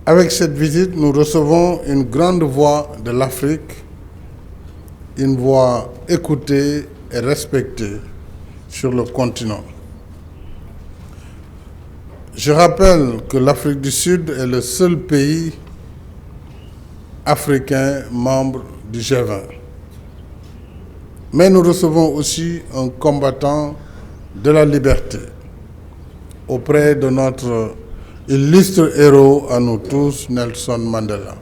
Avec cette visite, nous recevons une grande voix de l'Afrique, une voix écoutée et respectée sur le continent. Je rappelle que l'Afrique du Sud est le seul pays africain membre du G20. Mais nous recevons aussi un combattant de la liberté auprès de notre illustre héros à nous tous, Nelson Mandela.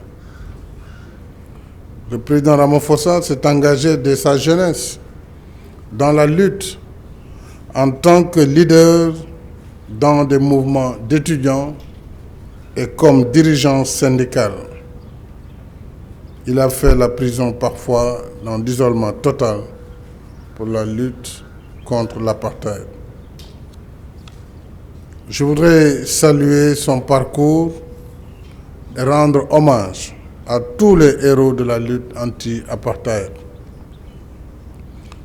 Le président Ramaphosa s'est engagé dès sa jeunesse dans la lutte en tant que leader dans des mouvements d'étudiants et comme dirigeant syndical. Il a fait la prison parfois dans l'isolement total pour la lutte contre l'apartheid. Je voudrais saluer son parcours et rendre hommage à tous les héros de la lutte anti-apartheid.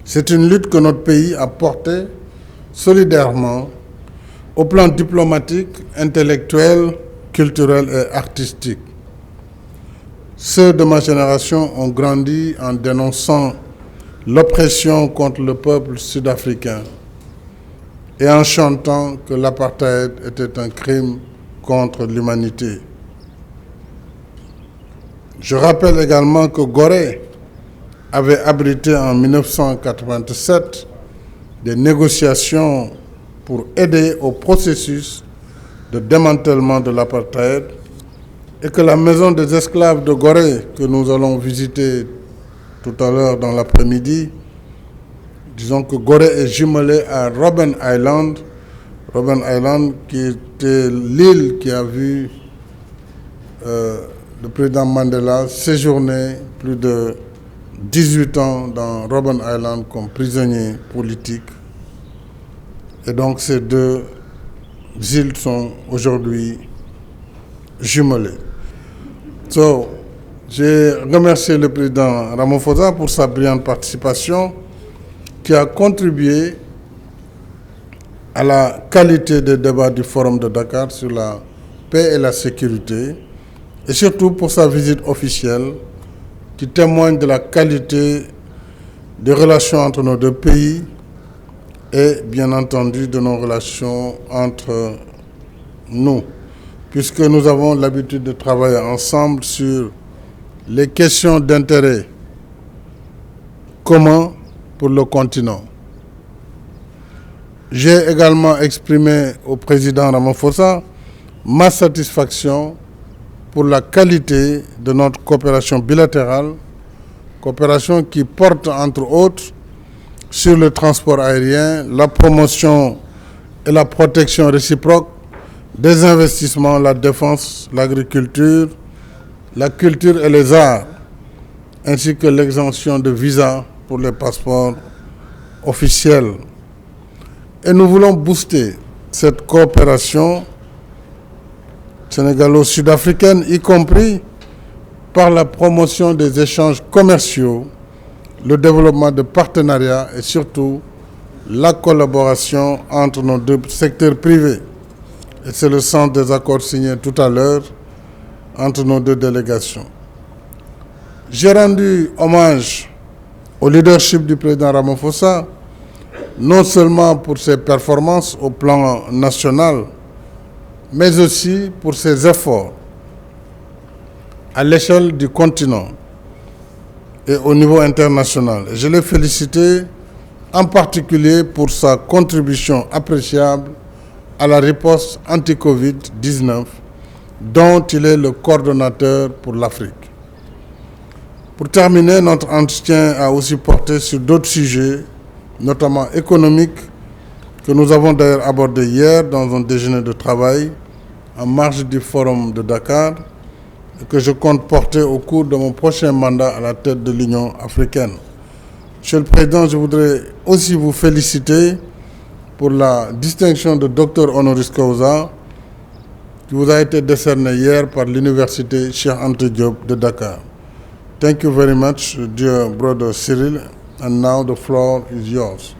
C'est une lutte que notre pays a portée solidairement au plan diplomatique, intellectuel, culturel et artistique. Ceux de ma génération ont grandi en dénonçant l'oppression contre le peuple sud-africain et en chantant que l'apartheid était un crime contre l'humanité. Je rappelle également que Gorée avait abrité en 1987 des négociations pour aider au processus de démantèlement de l'apartheid et que la maison des esclaves de Gorée, que nous allons visiter tout à l'heure dans l'après-midi, disons que Gorée est jumelée à Robben Island. Robben Island qui était l'île qui a vu le président Mandela séjourner plus de 18 ans dans Robben Island comme prisonnier politique. Et donc ces deux îles sont aujourd'hui jumelées. J'ai remercié le président Ramaphosa pour sa brillante participation qui a contribué à la qualité des débats du Forum de Dakar sur la paix et la sécurité, et surtout pour sa visite officielle qui témoigne de la qualité des relations entre nos deux pays et bien entendu de nos relations entre nous, puisque nous avons l'habitude de travailler ensemble sur les questions d'intérêt commun pour le continent. J'ai également exprimé au président Ramaphosa ma satisfaction pour la qualité de notre coopération bilatérale, coopération qui porte entre autres sur le transport aérien, la promotion et la protection réciproque des investissements, la défense, l'agriculture, la culture et les arts, ainsi que l'exemption de visa pour les passeports officiels. Et nous voulons booster cette coopération sénégalo-sud-africaine, y compris par la promotion des échanges commerciaux, le développement de partenariats et surtout la collaboration entre nos deux secteurs privés. Et c'est le sens des accords signés tout à l'heure entre nos deux délégations. J'ai rendu hommage au leadership du président Ramaphosa, non seulement pour ses performances au plan national, mais aussi pour ses efforts à l'échelle du continent et au niveau international. Je l'ai félicité en particulier pour sa contribution appréciable à la riposte anti-Covid-19 dont il est le coordonnateur pour l'Afrique. Pour terminer, notre entretien a aussi porté sur d'autres sujets, notamment économiques, que nous avons d'ailleurs abordé hier dans un déjeuner de travail en marge du Forum de Dakar et que je compte porter au cours de mon prochain mandat à la tête de l'Union africaine. Monsieur le Président, je voudrais aussi vous féliciter pour la distinction de docteur honoris causa qui vous a été décernée hier par l'Université Cheikh Anta Diop de Dakar. Thank you very much, dear brother Cyril, and now the floor is yours.